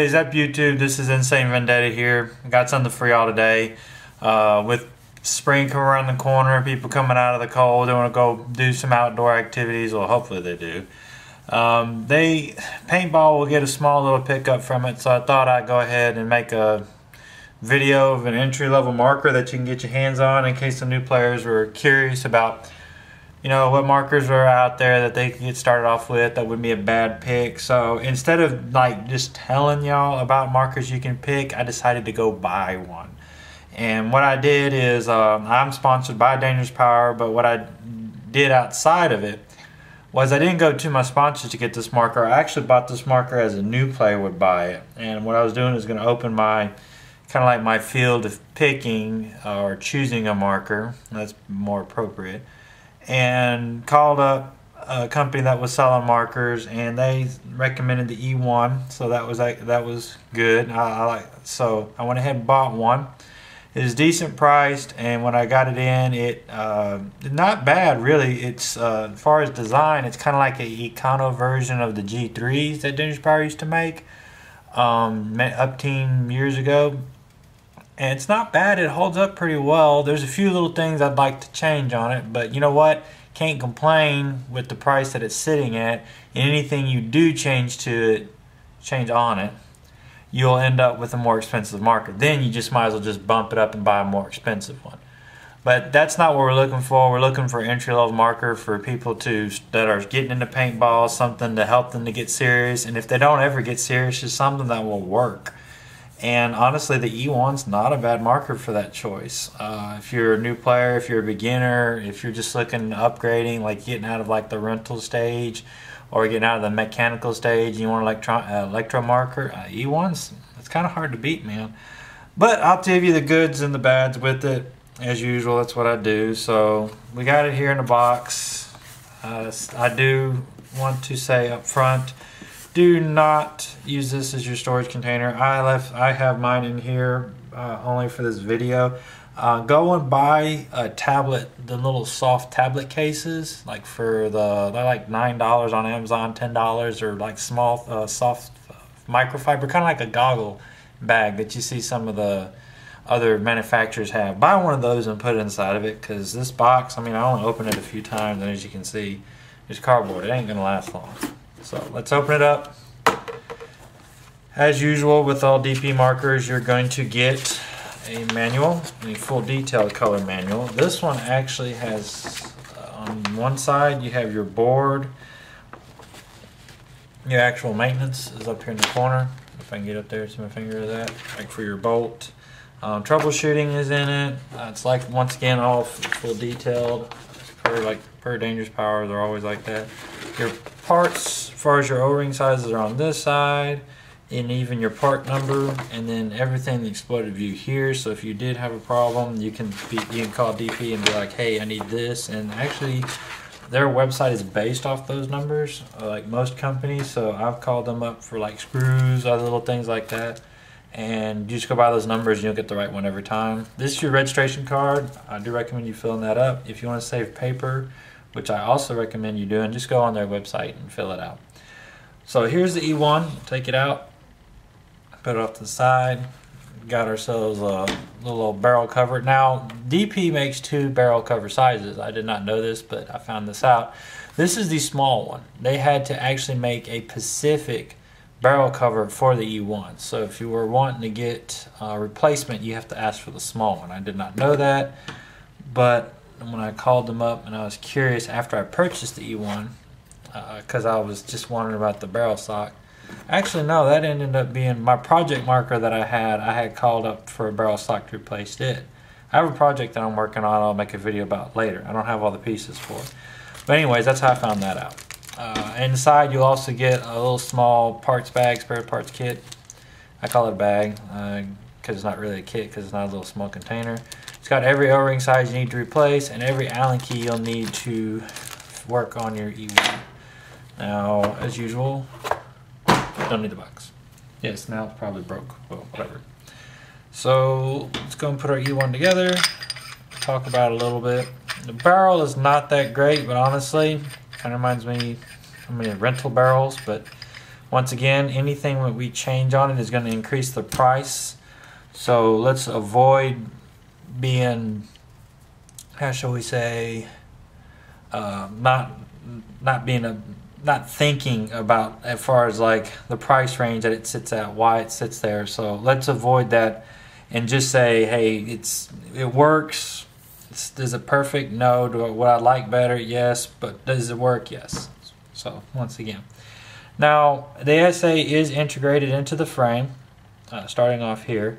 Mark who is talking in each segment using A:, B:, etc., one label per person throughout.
A: Hey, is up YouTube? This is Insane Vendetta here. Got something for y'all today. With spring coming around the corner, people coming out of the cold, they want to go do some outdoor activities. Well, hopefully they do. Paintball will get a small little pickup from it, so I thought I'd go ahead and make a video of an entry-level marker that you can get your hands on in case the new players were curious about, you know, what markers are out there that they can get started off with. That wouldn't be a bad pick. So instead of like just telling y'all about markers you can pick, I decided to go buy one. And what I did is, I'm sponsored by Dangerous Power, but what I did outside of it was I didn't go to my sponsors to get this marker. I actually bought this marker as a new player would buy it. And what I was doing is going to open my, kind of like my field of picking or choosing a marker. That's more appropriate. And called up a company that was selling markers, and they recommended the E1, so that was good. So I went ahead and bought one. It is decent priced, and when I got it in, it not bad really. It's as far as design, it's kind of like a econo version of the G3s that Dangerous Power used to make up teen years ago. And it's not bad. It holds up pretty well. There's a few little things I'd like to change on it, but you know what? Can't complain with the price that it's sitting at. And anything you do change on it, you'll end up with a more expensive marker. Then you just might as well just bump it up and buy a more expensive one. But that's not what we're looking for. We're looking for an entry-level marker for people that are getting into paintball, something to help them to get serious. And if they don't ever get serious, it's something that will work. And honestly, the E1's not a bad marker for that choice. If you're a new player, if you're a beginner, if you're just looking upgrading, like getting out of like the rental stage or getting out of the mechanical stage, you want an electro marker, E1's, it's kind of hard to beat, man. But I'll give you the goods and the bads with it. As usual, that's what I do. So we got it here in a box. I do want to say up front, do not use this as your storage container. I have mine in here only for this video. Go and buy a tablet, the little soft tablet cases, like they're like $9 on Amazon, $10, or like small soft microfiber, kind of like a goggle bag that you see some of the other manufacturers have. Buy one of those and put it inside of it, because this box, I mean, I only opened it a few times, and as you can see, it's cardboard. It ain't gonna last long. So let's open it up. As usual with all DP markers, you're going to get a manual, a full detailed color manual. This one actually has, on one side you have your board. Your actual maintenance is up here in the corner. If I can get up there, see my finger of that. Like for your bolt. Troubleshooting is in it. It's like, once again, all full detailed. Per Dangerous Power, they're always like that. Your parts, as far as your O-ring sizes, are on this side, and even your part number, and then everything the exploded view here. So if you did have a problem, you can call DP and be like, hey, I need this. And actually, their website is based off those numbers, like most companies. So I've called them up for like screws, other little things like that. And you just go by those numbers and you'll get the right one every time. This is your registration card. I do recommend you filling that up. If you want to save paper, which I also recommend you doing, just go on their website and fill it out. So here's the E1. Take it out, put it off to the side. Got ourselves a little barrel cover. Now, DP makes 2 barrel cover sizes. I did not know this, but I found this out. This is the small one. They had to actually make a Pacific barrel cover for the E1. So if you were wanting to get a replacement, you have to ask for the small one. I did not know that, but when I called them up and I was curious after I purchased the E1, because I was just wondering about the barrel stock. Actually, no, that ended up being my project marker that I had called up for a barrel stock to replace it. I have a project that I'm working on I'll make a video about later. I don't have all the pieces for it. But anyways, that's how I found that out. Inside you'll also get a little small parts bag, spare parts kit. I call it a bag because it's not really a kit, because it's not a little small container. It's got every O-ring size you need to replace and every Allen key you'll need to work on your E1. Now, as usual, don't need the box. Yes, now it's probably broke. Well, whatever. So let's go and put our E1 together. Talk about it a little bit. The barrel is not that great, but honestly, kind of reminds me of rental barrels, but Once again, anything that we change on it is going to increase the price. So let's avoid being, how shall we say, not thinking about as far as like the price range that it sits at, why it sits there. So let's avoid that and just say, hey, it works. Is it perfect? No. Would I like better? Yes. But does it work? Yes. So once again, now the ASA is integrated into the frame. Starting off here,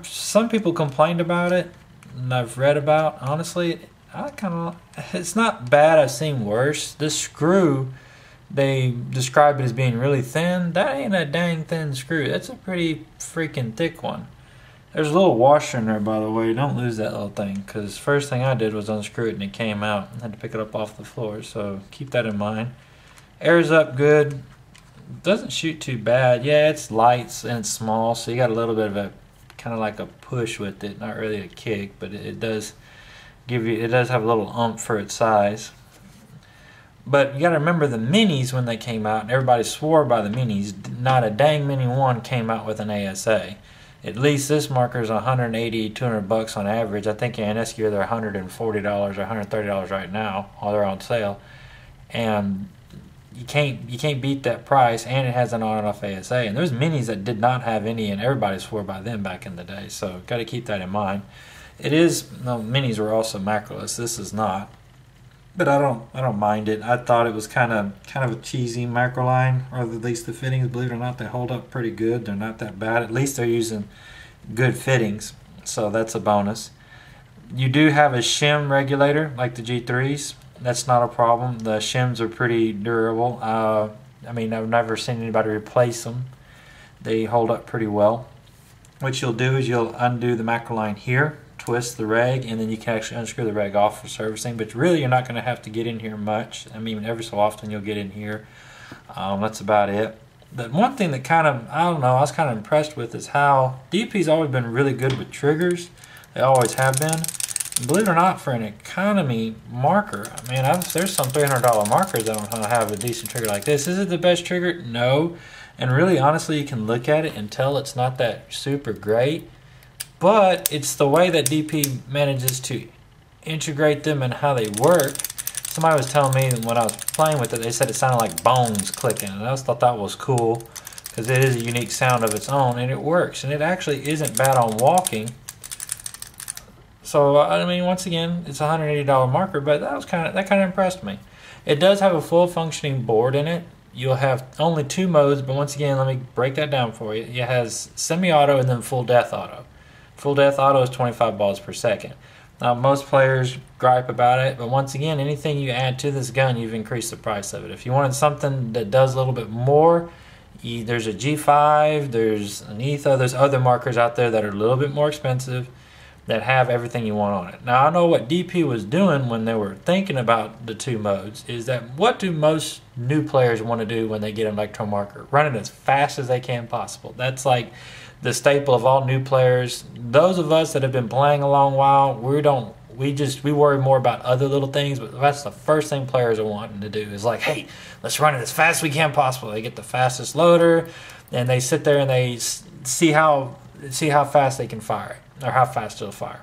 A: some people complained about it, and I've read about. Honestly, it's not bad. I've seen worse. This screw, they describe it as being really thin. That ain't a dang thin screw. That's a pretty freaking thick one. There's a little washer in there, by the way. Don't lose that little thing, because first thing I did was unscrew it and it came out. I had to pick it up off the floor, so keep that in mind. Air's up good. Doesn't shoot too bad. Yeah, it's light and it's small, so you got a little bit of a kind of like a push with it. Not really a kick, but it does give you. It does have a little oomph for its size. But you got to remember the minis when they came out, and everybody swore by the minis. Not a dang mini one came out with an ASA. At least this marker is $180, $200 on average. I think in this year they're $140 or $130 right now, while they're on sale. And you can't beat that price, and it has an on and off ASA. And there's minis that did not have any, and everybody swore by them back in the day. So got to keep that in mind. Minis were also macroless. This is not. But I don't mind it. I thought it was kind of a cheesy macro line, or at least the fittings, believe it or not, they hold up pretty good. They're not that bad. At least they're using good fittings, so that's a bonus. You do have a shim regulator like the G3s. That's not a problem. The shims are pretty durable. I mean, I've never seen anybody replace them. They hold up pretty well. What you'll do is you'll undo the macro line here, twist the reg, and then you can actually unscrew the reg off for servicing. But really, you're not going to have to get in here much. I mean, every so often you'll get in here. That's about it. But one thing that I was kind of impressed with is how DP's always been really good with triggers. They always have been. And believe it or not, for an economy marker, I mean, there's some $300 markers that don't have a decent trigger like this. Is it the best trigger? No. And really, honestly, you can look at it and tell it's not that super great. But it's the way that DP manages to integrate them and how they work. Somebody was telling me when I was playing with it, they said it sounded like bones clicking. And I just thought that was cool, because it is a unique sound of its own, and it works. And it actually isn't bad on walking. So, I mean, once again, it's a $180 marker, but that kind of impressed me. It does have a full functioning board in it. You'll have only 2 modes, but once again, let me break that down for you. It has semi-auto and then full death auto. Full death auto is 25 balls per second. Now, most players gripe about it, but once again, anything you add to this gun, you've increased the price of it. If you wanted something that does a little bit more, there's a G5, there's an Etho, there's other markers out there that are a little bit more expensive that have everything you want on it. Now, I know what DP was doing when they were thinking about the 2 modes is that what do most new players want to do when they get an electro marker? Run it as fast as they can possible. That's like the staple of all new players. Those of us that have been playing a long while, we worry more about other little things, but that's the first thing players are wanting to do is like, hey, let's run it as fast as we can possible. They get the fastest loader, and they sit there and they see how fast they can fire it, or how fast they'll fire.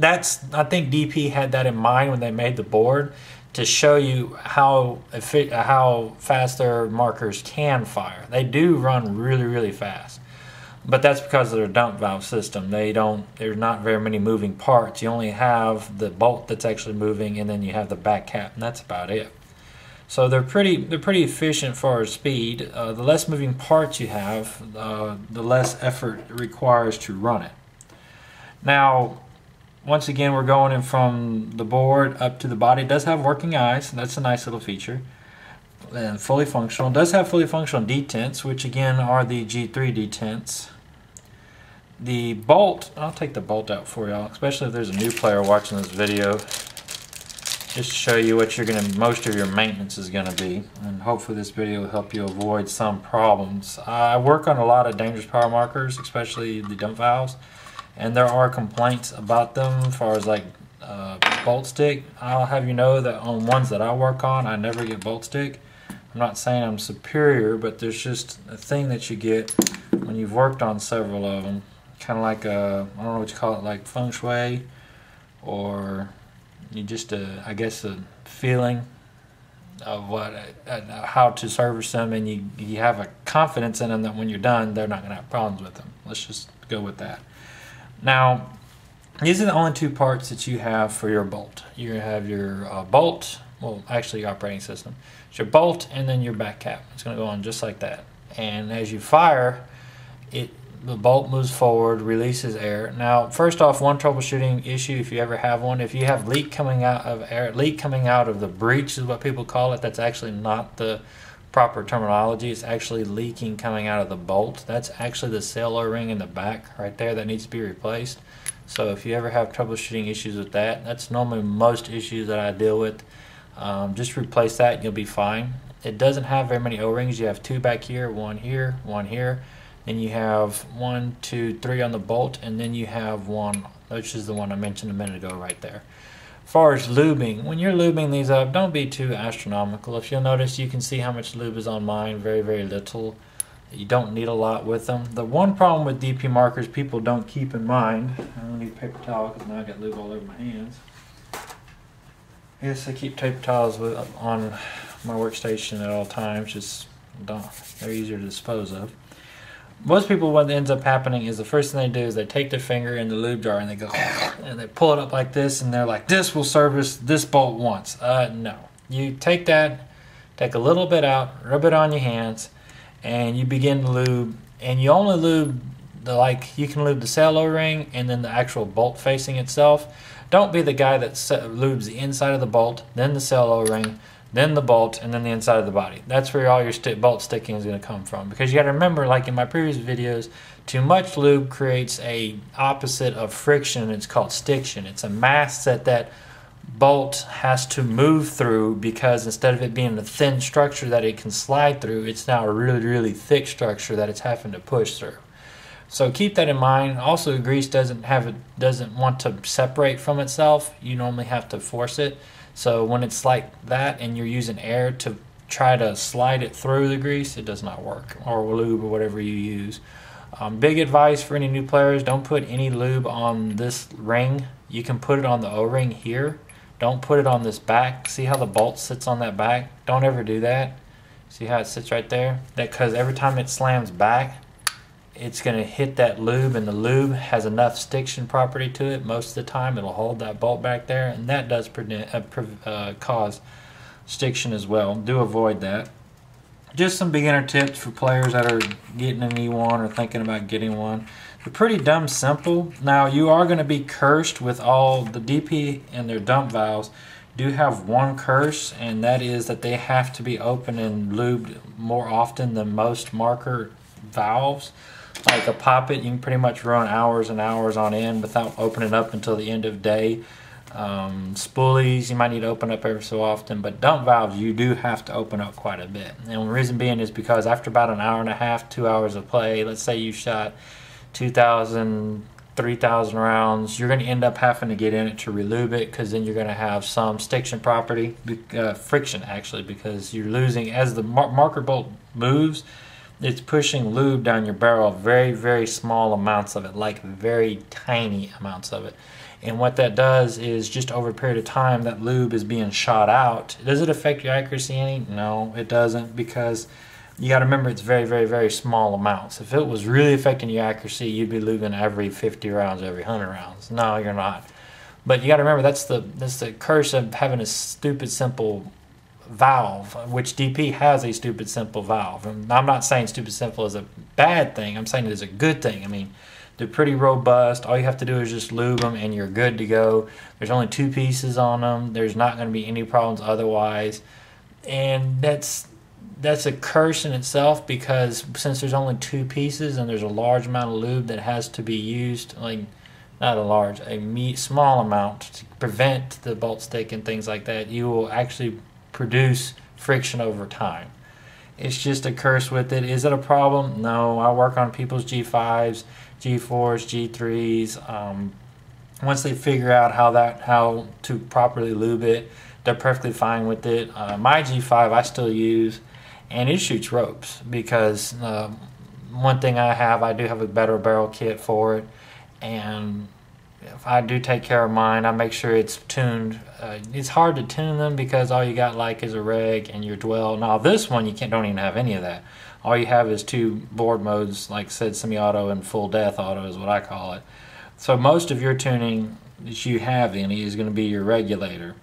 A: I think DP had that in mind when they made the board, to show you how fast their markers can fire. They do run really, really fast. But that's because of their dump valve system. There's not very many moving parts. You only have the bolt that's actually moving, and then you have the back cap, and that's about it. So they're pretty efficient for speed. The less moving parts you have, the less effort it requires to run it. Now, once again, we're going in from the board up to the body. It does have working eyes. That's a nice little feature. And fully functional. It does have fully functional detents, which again are the G3 detents. The bolt, I'll take the bolt out for y'all, especially if there's a new player watching this video, just to show you what most of your maintenance is going to be. And hopefully this video will help you avoid some problems. I work on a lot of dangerous power markers, especially the dump valves, and there are complaints about them as far as like bolt stick. I'll have you know that on ones that I work on, I never get bolt stick. I'm not saying I'm superior, but there's just a thing that you get when you've worked on several of them. Kind of like I don't know what you call it, like feng shui, or you just I guess a feeling of how to service them, and you have a confidence in them that when you're done, they're not going to have problems with them. Let's just go with that. Now, these are the only two parts that you have for your bolt. You're going to have your bolt, well, actually your operating system. It's your bolt and then your back cap. It's going to go on just like that. And as you fire, the bolt moves forward, releases air. Now, first off, one troubleshooting issue, if you ever have one, if you have leak coming out of the breech is what people call it. That's actually not the proper terminology. It's actually leaking coming out of the bolt. That's actually the sail O-ring in the back right there that needs to be replaced. So if you ever have troubleshooting issues with that, that's normally most issues that I deal with. Just replace that and you'll be fine. It doesn't have very many O-rings. You have two back here, one here, one here. Then you have 1, 2, 3 on the bolt, and then you have one, which is the one I mentioned a minute ago right there. As far as lubing, when you're lubing these up, don't be too astronomical. If you'll notice, you can see how much lube is on mine, very, very little. You don't need a lot with them. The one problem with DP markers people don't keep in mind, I don't need a paper towel because now I got lube all over my hands. Yes, I keep paper towels on my workstation at all times, just they're easier to dispose of. Most people, what ends up happening is the first thing they do is they take their finger in the lube jar and they go and they pull it up like this, and they're like, this will service this bolt once. No. You take a little bit out, rub it on your hands, and you begin to lube, and you only lube you can lube the sail O-ring and then the actual bolt facing itself. Don't be the guy that lubes the inside of the bolt, then the sail O-ring, then the bolt, and then the inside of the body. That's where all your bolt sticking is going to come from. Because you got to remember, like in my previous videos, too much lube creates a opposite of friction. It's called stiction. It's a mass that bolt has to move through, because instead of it being a thin structure that it can slide through, it's now a really, really thick structure that it's having to push through. So keep that in mind. Also, grease doesn't want to separate from itself. You normally have to force it. So when it's like that and you're using air to try to slide it through the grease, it does not work, or lube or whatever you use. Big advice for any new players, don't put any lube on this ring. You can put it on the O-ring here. Don't put it on this back. See how the bolt sits on that back? Don't ever do that. See how it sits right there? Because every time it slams back, it's going to hit that lube, and the lube has enough stiction property to it. Most of the time it'll hold that bolt back there, and that does cause stiction as well. Do avoid that. Just some beginner tips for players that are getting an E1 or thinking about getting one. They're pretty dumb simple. Now, you are going to be cursed with all the DP and their dump valves do have one curse, and that is that they have to be open and lubed more often than most marker valves. Like a poppet, you can pretty much run hours and hours on end without opening up until the end of day. Spoolies, you might need to open up every so often, but dump valves, you do have to open up quite a bit. And the reason being is because after about an hour and a half, 2 hours of play, let's say you shot 2,000, 3,000 rounds, you're going to end up having to get in it to relube it, because then you're going to have some stiction property, friction actually, because you're losing, as the marker bolt moves, it's pushing lube down your barrel, very, very small amounts of it, like very tiny amounts of it. And what that does is, just over a period of time, that lube is being shot out. Does it affect your accuracy any? No, it doesn't, because you got to remember it's very, very, very small amounts. If it was really affecting your accuracy, you'd be lubing every 50 rounds, every 100 rounds. No, you're not. But you got to remember, that's the curse of having a stupid simple valve, which DP has a stupid simple valve. And I'm not saying stupid simple is a bad thing. I'm saying it is a good thing. I mean, they're pretty robust. All you have to do is just lube them and you're good to go. There's only 2 pieces on them. There's not going to be any problems otherwise. And that's a curse in itself, because since there's only 2 pieces and there's a large amount of lube that has to be used, like not a large, a small amount to prevent the bolt stick and things like that, you will actually produce friction over time. It's just a curse with it. Is it a problem? No. I work on people's G5s, G4s, G3s. Once they figure out how to properly lube it, they're perfectly fine with it. My G5 I still use, and it shoots ropes because one thing I do have a better barrel kit for it, and if I do take care of mine, I make sure it's tuned. It's hard to tune them because all you got like is a reg and your dwell. Now this one you don't even have any of that. All you have is two board modes, like I said, semi-auto and full death auto is what I call it. So most of your tuning that you have in it is going to be your regulator.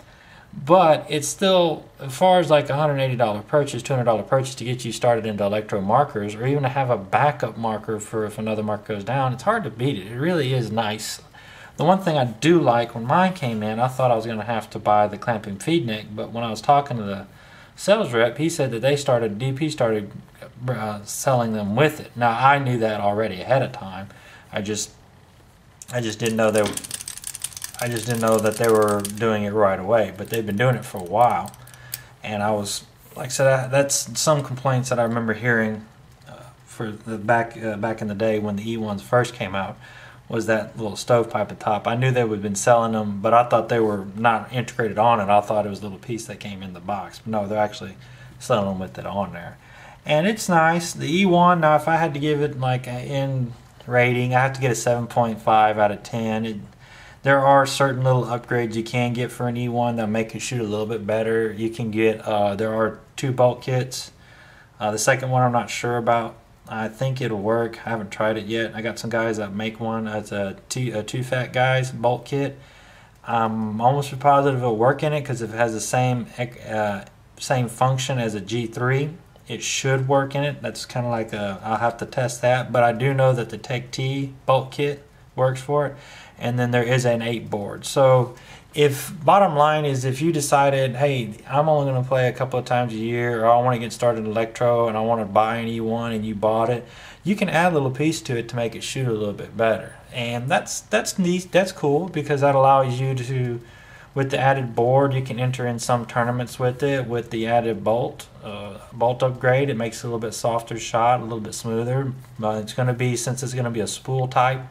A: But it's still, as far as like $180 purchase, $200 purchase to get you started into electro markers, or even to have a backup marker for if another marker goes down, it's hard to beat it. It really is nice. The one thing I do like, when mine came in, I thought I was going to have to buy the clamping feed neck, but when I was talking to the sales rep, he said that DP started selling them with it. Now I knew that already ahead of time. I just didn't know that they were doing it right away, but they've been doing it for a while. And I was, like I said, that's some complaints that I remember hearing for the back in the day when the E1s first came out, was that little stovepipe at the top. I knew they would have been selling them, but I thought they were not integrated on it. I thought it was a little piece that came in the box. But no, they're actually selling them with it on there. And it's nice. The E1, now if I had to give it like in rating, I have to get a 7.5 out of 10. There are certain little upgrades you can get for an E1 that make it shoot a little bit better. You can get, there are 2 bolt kits. The second one I'm not sure about. I think it'll work. I haven't tried it yet. I got some guys that make one. It's a two fat guys bolt kit. I'm almost positive it'll work in it because if it has the same function as a G3, it should work in it. That's kind of like I'll have to test that. But I do know that the Tech T bolt kit works for it. And then there is an 8 board. So bottom line is, if you decided, hey, I'm only going to play a couple of times a year, or I want to get started in electro and I want to buy an E1 and you bought it, you can add a little piece to it to make it shoot a little bit better. And that's neat, that's cool, because that allows you to, with the added board, you can enter in some tournaments with it. With the added bolt upgrade, it makes it a little bit softer shot, a little bit smoother. But it's going to be, since it's going to be a spool type,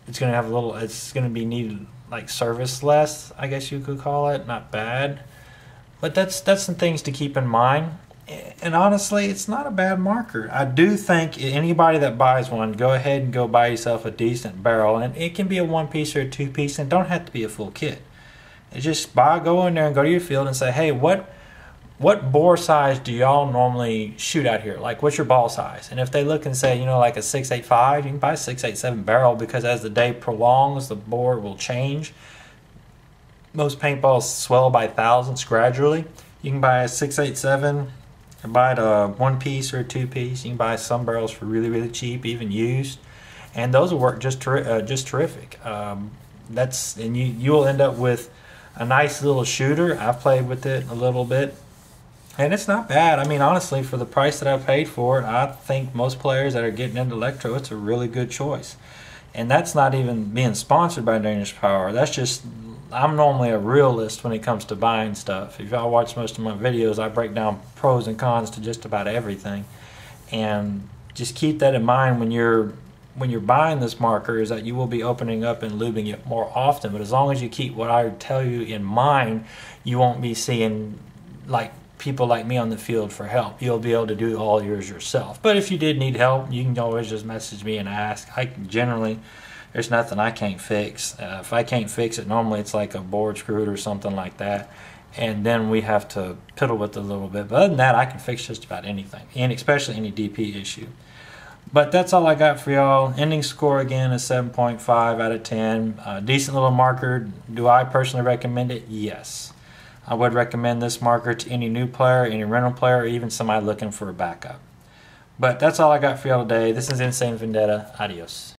A: it's going to have it's going to be needed like service less, I guess you could call it. Not bad, but that's some things to keep in mind. And honestly, it's not a bad marker. I do think anybody that buys one, go ahead and go buy yourself a decent barrel, and it can be a 1-piece or a 2-piece, and don't have to be a full kit. It's just go in there and go to your field and say, hey, what bore size do y'all normally shoot out here? Like, what's your ball size? And if they look and say, like a 6.85, you can buy a 6.87 barrel, because as the day prolongs, the bore will change. Most paintballs swell by thousands gradually. You can buy a 6.87, or buy it a 1-piece or a 2-piece. You can buy some barrels for really, really cheap, even used, and those will work just terrific. And you will end up with a nice little shooter. I've played with it a little bit, and it's not bad. I mean, honestly, for the price that I paid for it, I think most players that are getting into electro, it's a really good choice. And that's not even being sponsored by Dangerous Power. That's just, I'm normally a realist when it comes to buying stuff. If y'all watch most of my videos, I break down pros and cons to just about everything. And just keep that in mind when you're buying this marker, is that you will be opening up and lubing it more often. But as long as you keep what I tell you in mind, you won't be seeing like people like me on the field for help. You'll be able to do all yours yourself. But if you did need help, you can always just message me and ask. There's nothing I can't fix. If I can't fix it, normally it's like a board screwed or something like that, and then we have to piddle with it a little bit. But other than that, I can fix just about anything, and especially any DP issue. But that's all I got for y'all. Ending score again is 7.5 out of 10. Decent little marker. Do I personally recommend it? Yes. I would recommend this marker to any new player, any rental player, or even somebody looking for a backup. But that's all I got for y'all today. This is Insane Vendetta. Adios.